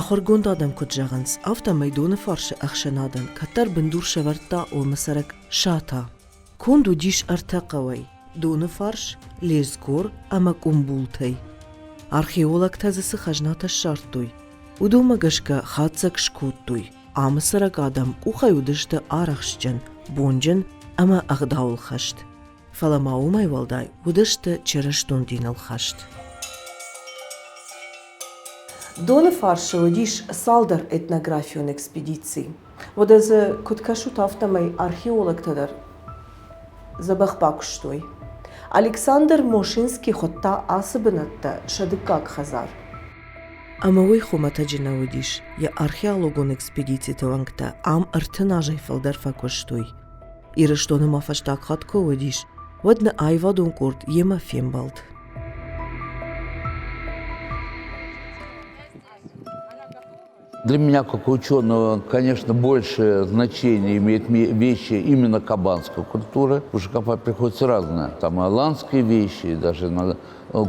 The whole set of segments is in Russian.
آخر گوند آدم کجاغنس آفتا میدون فارش اخشنادن کتر بندور شورتا و مسرک شاتا کندو دیش ارتقوی دون فارش لیزگور اما کمبولتی археолог тазысы хажната шартуй. Удума гашка хатсак шкуттуй. Амысырак адам ухай удышты арахшчан, бонжан, ама ағдаул хашт. Фаламаумай валдай удышты чераштун динал хашт. Доны фаршы удиш салдар этнографион экспедиции. Вот это куткашут автомай археолог тадар забахбакштуй. Александр Мошинский хотта асыбынатта шадыкак хазар. Амауи хумата джинавудиш, я археологон экспедиции тавангта ам артынажай фалдар факоштуй. Ирыштоны мафаштак хатко удиш, водна айвадун курт ема фембалд. Для меня, как ученого, конечно, большее значение имеют вещи именно кабанской культуры, потому что копать приходится разное. Там и аланские вещи, и даже на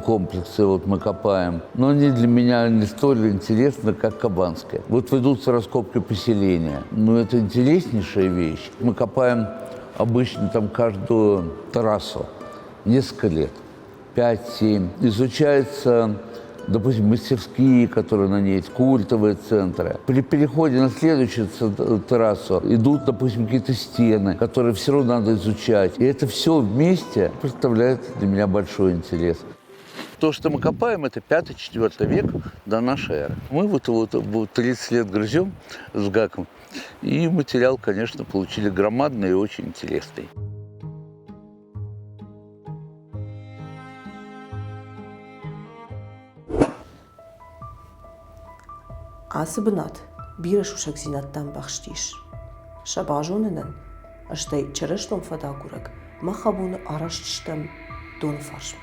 комплексы вот мы копаем. Но они для меня не столь интересны, как кабанские. Вот ведутся раскопки поселения. Но это интереснейшая вещь. Мы копаем обычно там каждую трассу. Несколько лет. 5-7. Изучается... Допустим, мастерские, которые на ней есть, культовые центры. При переходе на следующую трассу идут, допустим, какие-то стены, которые все равно надо изучать. И это все вместе представляет для меня большой интерес. То, что мы копаем, это 5-4 век до нашей эры. Мы вот 30 лет грызем с гаком, и материал, конечно, получили громадный и очень интересный. Асыбынат, бираш ушак зинаттан бахштиш. Шабажонынан, аштай чараштон фадагурак, махабуны араштштам дон фаршма.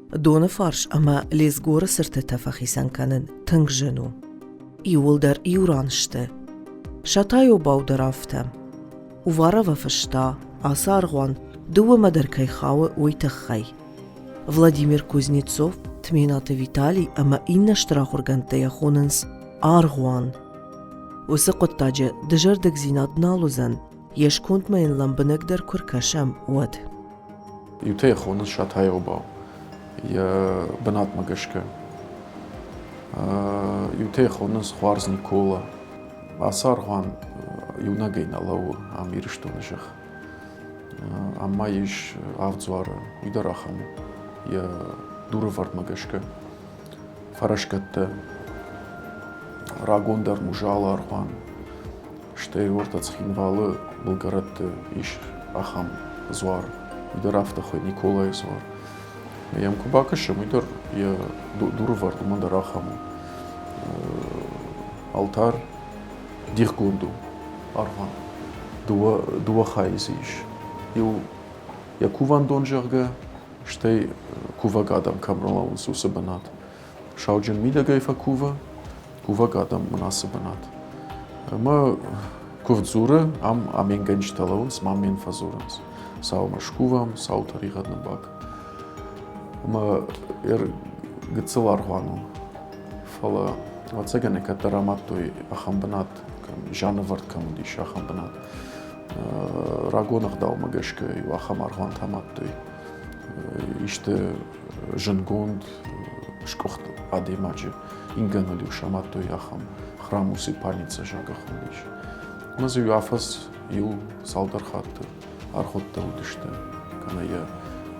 Доны фарш, ама лезгора сырты тафахисан канын тынг жену. Иулдар иураншты. Шатайо баударафта. Уварава фашта, асаргуан, Дуа Мадаркай Хауэ Уйтахай. Владимир Кузнецов, Тмината Виталий, ама Инна Штрахурганте Яхоненс, Аргуан. Усакоттаджа дежардак зинат налузан, ешкунт майн ламбанагдар куркашам уад. Юте Яхоненс Шатайобау, я банат магашка. Юте Яхоненс Хуарз Никола, Асаргуан Юнагейна Лау Амирштунжах. Amma iş avcıları idaraham ya duru vart magashka farashkatta ragondar mujalar xan shtey ortac xinvalı bulgarat iş aham zwar idarafta xoy Nikolay zwar yam kubakasham idar ya duru vart mandaraham altar dirgundu arvan dua khayz iş Я куван донжарга, штей кува гадам камрала унсуса банат. Шауджен мидагайфа кува гадам унаса банат. Ма кувдзура ам аменганчталаунс мамен фазуранс. Сау машкувам, сау таригадна бак. Ма гцеларвану. Фала вацегане катараматтой ахамбанат, жанаварт камудиш ахамбанат. Рагонах дал магашка и ахамарган таматтой иште жангонд шкохт адемаджи инганали шаматтой ахам храмуси паница жагахулиш мазу афас ю салдархат архотта удиште каная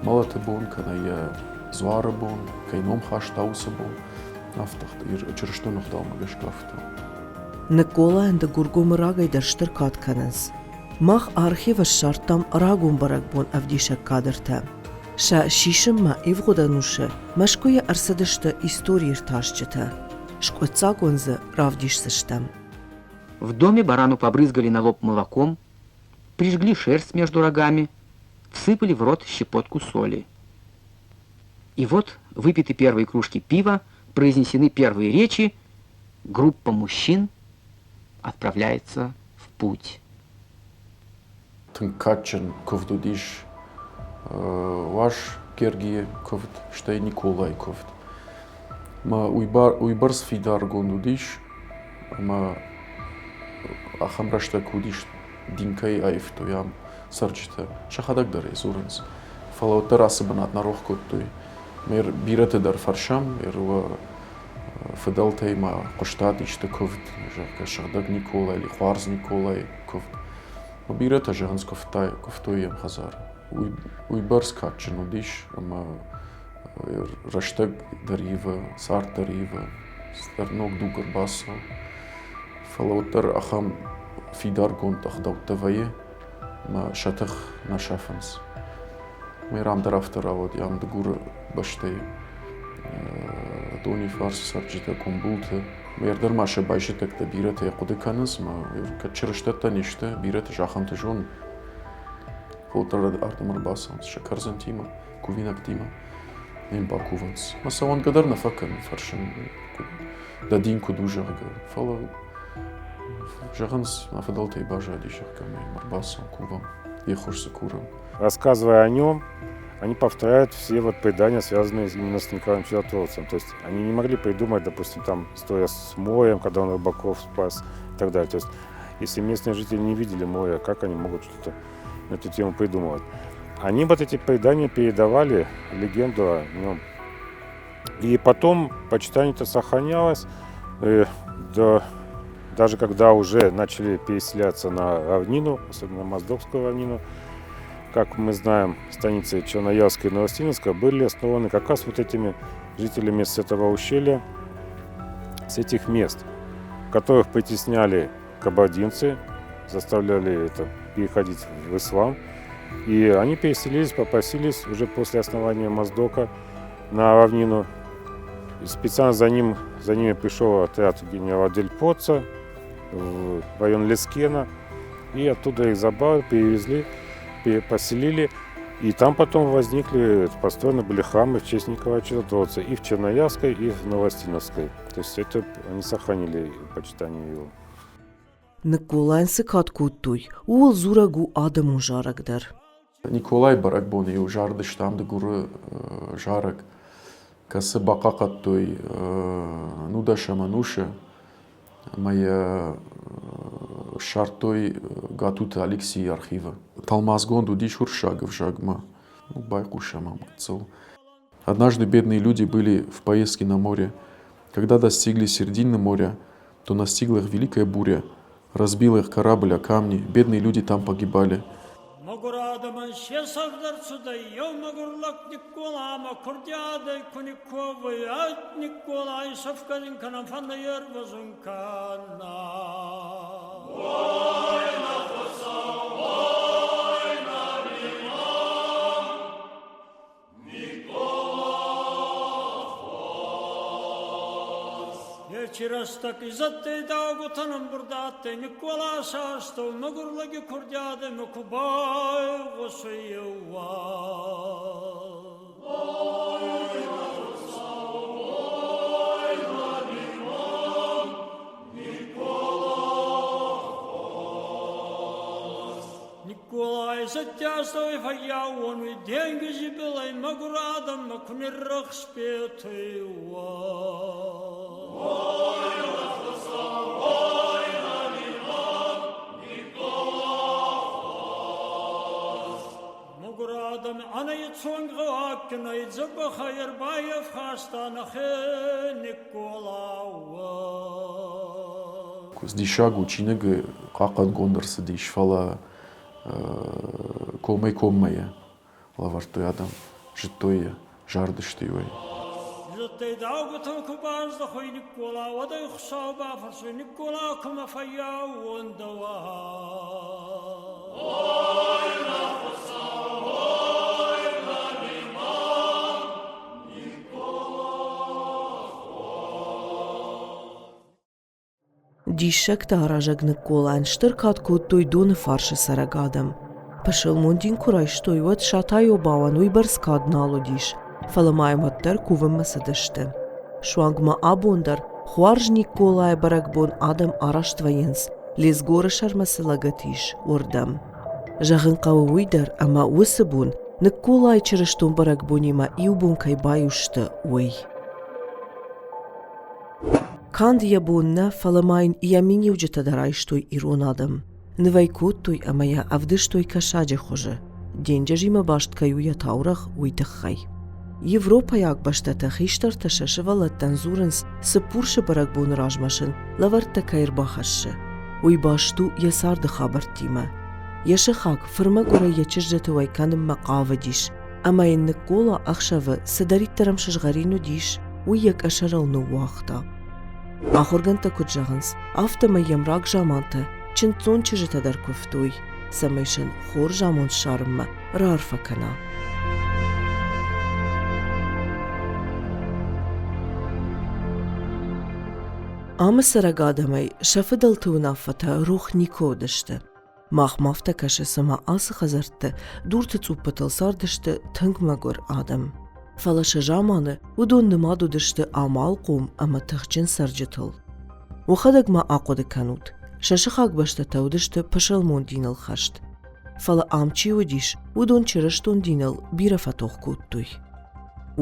малатебон каная зварабон кайном хаштаусабон нафтахт чырштонах дал магашка авто Никола энда гургумрагай дарштыркат канас Мах архива шартам рагун баракбон авдишак кадрта. Ша шишма ивгодануше машкуя арсадышта истории рташчата. Шкоцагонза равдишсыштам. В доме барану побрызгали на лоб молоком, прижгли шерсть между рогами, всыпали в рот щепотку соли. И вот выпиты первые кружки пива, произнесены первые речи, группа мужчин отправляется в путь. Тынкачен ковдудиш Ваш Гергие ковт, штей Николай ковт. Ма уйбарс фидар гондудиш, ма ахамрашта кудиш динкай айфто ям сарчта. Шахадак дар изуренс. Фала терасы банат нарох коттой. Мер бирате дар фаршам, ерва федалтей ма коштадишта ковт, жака шахдаг Николай или Хварз Николай ковт. Ма бирате жаганс ковтой ям хазар. Уйбарс катченудиш, ама раштаг дарива, сар дарива, старнок дугар баса. Фалаутер ахам фидар гонт ахдауттавае, ма шатах нашафанс. Мирам драфтаравод ям дгур баштей. Дони фарс сарджита комбулте. Мердер маше байшетек да бирате якудеканас, ма качерштата ниште бирате жахамте жон. Фолтер артемар басанс, шакарзан тима, кувинак тима. Им бакуванс. Масаван гадар нафакан фаршен. Дадин кудужага. Фала жаганс нафадалтей бажа дишахками марбасан кувам. Ехуш закурам. Рассказывая о нем, они повторяют все вот предания, связанные именно с Николаем Чудотворцем. То есть они не могли придумать, допустим, там история с морем, когда он рыбаков спас и так далее. То есть если местные жители не видели море, как они могут что-то на эту тему придумывать? Они вот эти предания передавали, легенду о нем. И потом почитание-то сохранялось, даже когда уже начали переселяться на равнину, особенно Моздокскую равнину. Как мы знаем, станицы Черноярска и Новостинска были основаны как раз вот этими жителями с этого ущелья, с этих мест, которых притесняли кабардинцы, заставляли это переходить в ислам. И они переселились, попросились уже после основания Моздока на равнину. И специально за ними пришел отряд генерала Дель Поца в район Лескена. И оттуда их забрали, перевезли, поселили. И там потом построены были храмы в честь Николая Чудотворца и в Черноярской, и в Новостиновской. То есть это они сохранили почитание его. Николайн сыкат куттуй, уол зурагу адаму жарагдар. Николай баракбон и жардыш там да гуры жарак. Касы бакакаттой нудаша мануша. Моя шартой гатута Алексей архива. Талмазгонду дишур шагов жагма. Байкуша мамцел. Однажды бедные люди были в поездке на море. Когда достигли середины моря, то настигла их великая буря. Разбил их корабль о камни. Бедные люди там погибали. Чирастак изатте даугутанам бурдатте Никола шашто магурлаги курдяде мукубай госуева. Николай затястой фаяун ви деньги жибелай магурадам макуниррах спетева. Мугурадам анайцунгавакна идзабахайр баев хастанахе Николауа. Дишагу чинеге какан гондырсы диш фала комай лавартой адам житое жардыштыйой. Затте даугутан кубаз да хой Никола вадай хсаба фарсу Никола кума фая вондава. Дишек таражаг Николайн штыркат куттуй доны фарши сарагадам. Пашыл мундин курай штуй вот шатайо бауан уйбарскад налудиш. Фаламайматтар кувым масадышты. Шуангма абундар хуарж Николай баракбон адам араштваенс. Лезгоры шармасылагатиш урдам. Жағын қауыйдар ама усыбун Նկոլայ չրշտուն բրակ բոնիմա իու բունքայ բայուշտը ուй։ Քանդ յաբոննա ֆալամայն յամինի ուջտա դարայշտույ իրոնադամ։ Նվայքուտույ ամայա ավդշտույ կաշաջը խոժը։ Դենջաժիմը բաշտկայու յաթաուրախ ույտխայ։ Եվրոպայակ բաշտատը խիշտար տշաշվալը տանզուրնս սպուրշը բրակբոն ռաժմաշն լավարտը կայր բախաշը։ Ուй բաշտու եսարդը խաբարտիմը։ Եշխակ ֆրմա գորը եչժջեթը վայկանը մակավդիշ։ Ամայն նկոլա ախշավը սդարիտ տրամ շժղարինու դիշ ու եկ աշարալնու ուախտա։ Ախորգանտը կուջաղանս ավտամը յեմրակ ժամանտը չնծուն չժետադար կուֆտույ։ Սամեշն խոր ժամոն շարմը ռարֆականա։ Ամը սրագադամայ շաֆդալթուն աֆատա ռուխ նիկո դշտը։ Մախմավտը կաշը սմա ասը խազարտը դուրթը ծուպպտլ սարդշտը թնգ մագոր ադամ։ Ֆալաշը ժամանը ուդուն նմադու դշտը ամալ կում ամը թղջին սարջըթլ։ Ուխադագ ма ակոդը կանուտ։ Շաշխակ բաշտատау դշտը պշալմոն դինալ խաշտ։ Ֆալը ամչի ուդիշ ուդուն չրշտուն դինալ բիրաֆատող կուտտույ։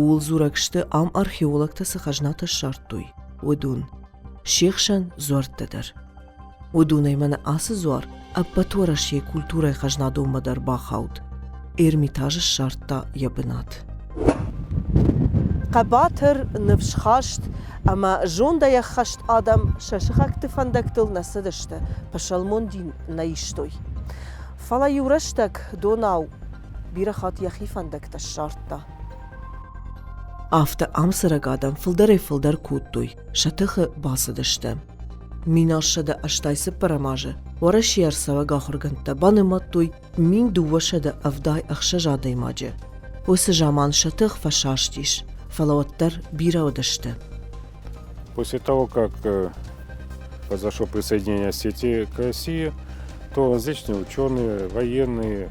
Ուլ զուրակշտը ամ արխեոլոգ սխաժնատը շարտույ։ Ուդուն Շիխշան զուարտդար։ Ուդուն այմանը ասը զուար ապատորաշի կուլտուրայ խաժնադու մդար բախաուտ։ Էրմիտաժը շարտա յաբնատ։ Կաբաթր նվշխաշտ ama jondaya xasht adam şaşıqak tıfandaktul nasıdıştı paşalmondin naiştoy. Fala yuraştak donav birahat yaxifandakta şartta. Afta amsırak adam fıldar kuttuy şatıxı basıdıştı. Minaşada aştaysı paramajı oraşiyar sava gahırgınta banımattuy min duvaşada avday axşajaдаymacı. Osı zaman şatıx faşaştiş фалаваттар бираудашты. После того, как произошло присоединение Осетии к России, то различные ученые, военные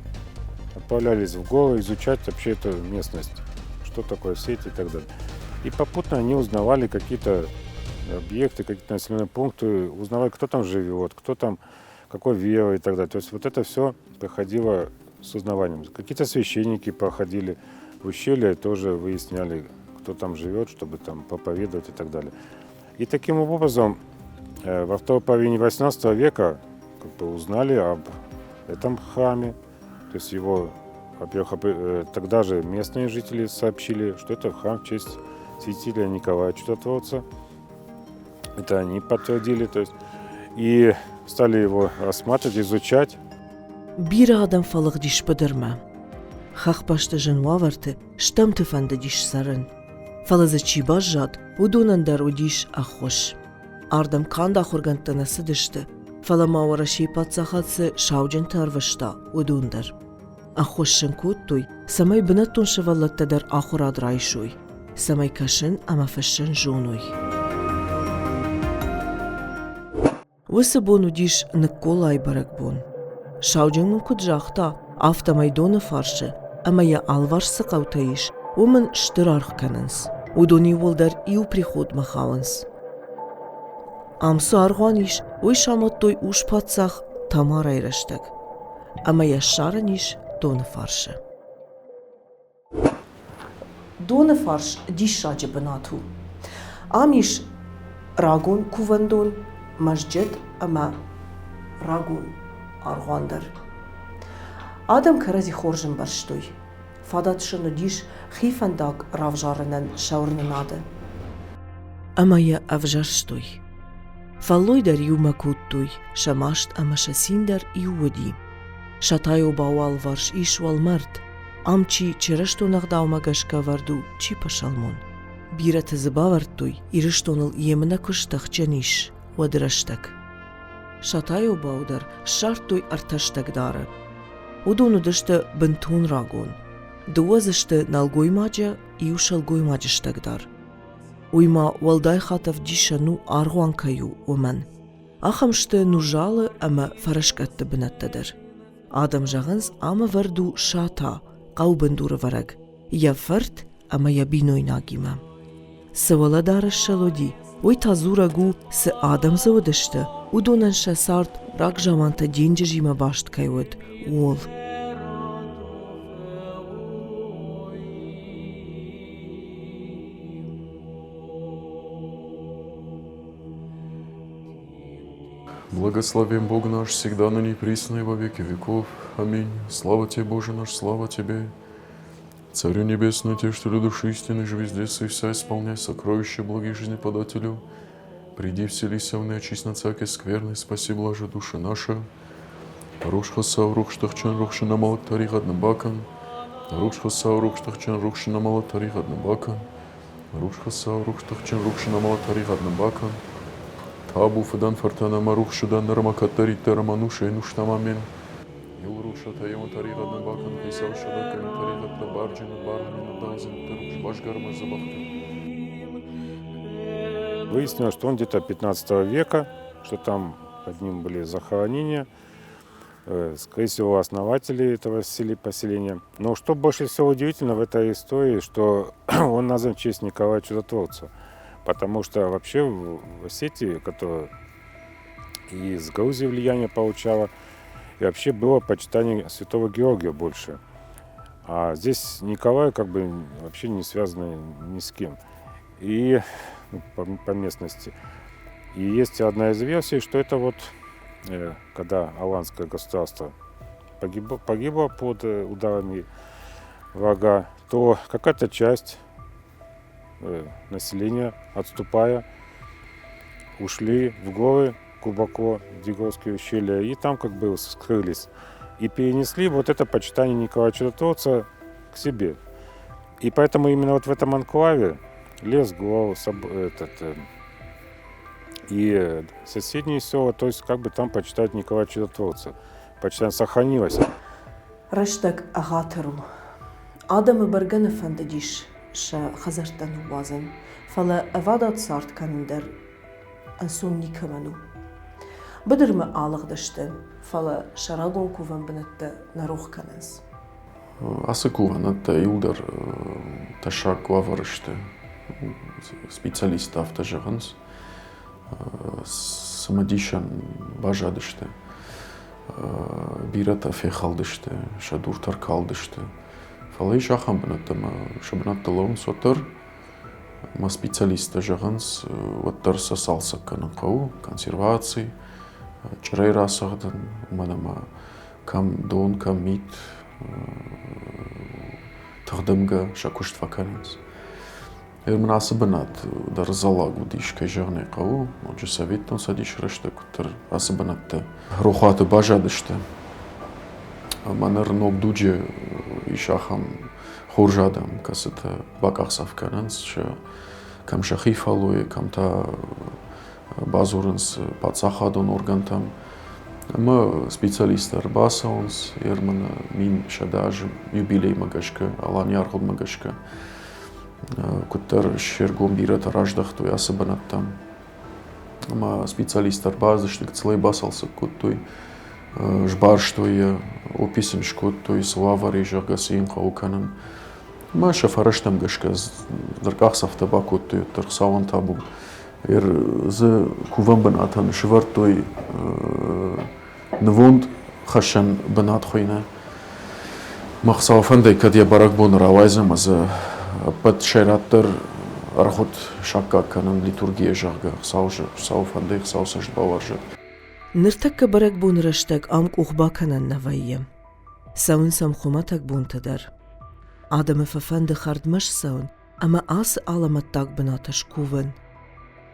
отправлялись в горы изучать вообще эту местность, что такое Осетия и так далее. И попутно они узнавали какие-то объекты, какие-то населенные пункты, узнавали, кто там живет, кто там, какой веры и так далее. То есть вот это все проходило с узнаванием. Какие-то священники проходили в ущелье, тоже выясняли, кто там живет, чтобы там проповедовать и так далее. И таким образом во второй половине 18 века узнали об этом храме. То есть его, во-первых, тогда же местные жители сообщили, что это храм в честь святителя Николая Чудотворца. Это они подтвердили. То есть, и стали его рассматривать, изучать. Bir adam falık diş bıdırma. Xaq başta janvavartı ştam tıfanda diş sarın. Falazı çibaj jad udunandar udiş axoş. Ardam kanda xurgantı nası dıştı. Fala mavaraşi patsaxatsı şavcın tarvışta udundar. Axoşın kuttuy samay binattun şavallattadar axurad rayşuy. Samay kaşın ama faşın jonuy. Vısı bonu diş Nikolay barakbon. Şavcının kudjaqta автомайдоны фаршы, амая алварсы қаутаиш, умын штырарх канынс. Удони волдар иу приход махаванс. Амсу арғаниш, ой шаматтой уш патсах тамар айраштаг. Амая шараниш доны фаршы. Доны фарш дишажы бынату. Амиш рагун кувандон, мажджет ама рагун арғандар. Adam karazi xorjın barştoy. Fadat şunu diş xifandak ravjarının şavrnınadı. Amaya avjarştoy. Falloy dar yuma kuttoy, şamasht ama şasindar iuvodi. Şatayo bawal varş işval mart. Amçi çerashto nagdavma gashka vardu çi paşalmon. Birat zbavartoy, irishtonul yemna kuştaxçaniş, vadrashtak. Şatayo bawdar şartoy artashtak dara. Удону дышты бынтун рагон. Дуазышты налгой маджа и ушалгой маджаштагдар. Уйма валдай хатав дишану аргуанкаю оман. Ахамшты нужалы ама фарашкатты бынаттадыр. Адам жағынс ама варду шата, қаубындуры вараг. Я фарт ама я биной нагима. Сываладары шалоди. Ой тазурагу сы адам заводышты. Удонан шасарт рак жаманта денджижима башт кайвод. Уол. Благословен Бог наш, всегда ныне и присно и во веки веков. Аминь. Слава Тебе, Боже наш, слава Тебе. Царю Небесный, Те, что для души истины живи здесь и вся исполняй сокровища благих жизни подателю. Приди, вселися в неочисть на всякой скверной, спаси, блажи душа наша. Руш хасав, рух штахчан, рух на малок тарих одна бакан. Руш хасав, рух штахчан, рух на малок тарих одна бакан. Руш хасав, рух штахчан, рух на малок тарих одна бакан. Табу фадан фартана марух шудан нармакатари тарамануша и нуштамамин. Юруша таема тарих одна бакан, хисав шада комментарих одна барджина барганина дазин перуш башгарма забахтин. Выяснилось, что он где-то 15 века, что там под ним были захоронения, скорее всего, основатели этого поселения. Но что больше всего удивительно в этой истории, что он назван в честь Николая Чудотворца. Потому что вообще в Осетии, которая и из Грузии влияние получала, и вообще было почитание святого Георгия больше. А здесь Николай как бы вообще не связан ни с кем. И по местности. И есть одна из версий, что это вот, когда аланское государство погибло под ударами врага, то какая-то часть населения, отступая, ушли в горы глубоко, в Дигорские ущелья, и там как бы скрылись. И перенесли вот это почитание Николая Чудотворца к себе. И поэтому именно вот в этом анклаве лес, гор, и соседние села, то есть как бы там почитают Николая Чудотворца. Почитание сохранилось. Рештек агатеру. Адамы Берген Efendi диш ша хазартану базен. Фала авада царт канндер ансон никамену. بدر алых даштен. Фала шарагон куван бенетте нарух каненс. Асыкуванатта Илдар ташак главарышты специалист автожиганс самадишан бажадышты бирата фехалдышты шадуртар калдышты фалай шахам бенеттема шабнатта лаун сотыр ма специалист жиганс оттар сасалса канакау консервации чрей расахдан мадама кам дон кам мит тагдымга шакушт факаринс. Ермнасыбынат дар залагу диш кайжарне кау, оджи советон садиш решта кутер асыбынатты рухаты бажадышты. Манер ног дудже ишахам хоржадам касыта бакахсав каранс, ша кам шахифалуе, кам та базурынс пацахадон органтам. Мы специалисты Арбасаунс, Ермана, Мин, Шадаж, юбилей Магашка, Алан Ярхуд Магашка, Кутер Шергом Бирата Раждах, то я особенно там. Мы специалисты Арбаза, что целый басался, кутой жбар, что я описан, что то есть лавари, жаргасин, хауканан. Мы шафараш там гашка, даркахсав табаку, то тархсаван табу. За кувамбанатан швартой نوند خشن بنات خوینه مخصوصاً که برای بون روایزم از پد شرایط رخوت شکا کنن لیتورگی جاگه خصوصاً دیگ خصوصاً باورج. نرتك برك بون رشتك أمك أخبا كنن نويم. سون سمخومتك بون تدر. آدم ففند خرد مش سون أما آس علامتك بناتش كوون.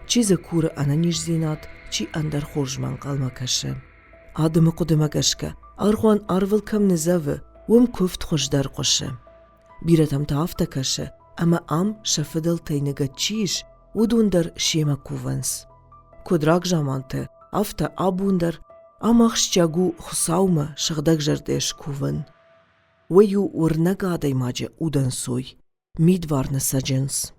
چیز کور أنا نیش زینات چی اندر خورج من قلم کشه. آدم قدم گشکه آرغوان آرول کم نزوه وم کفت خوش در قشه. بیرتم تافت کشه اما ام شفدل تینگه چیش ودون در شیما کوونس. کدراک جامانته افتا آبوندر اماخش چاگو خساومه شغدک جردش کوون. ویو ورنگاده ماجه اودن سوی میدوار نساجنس.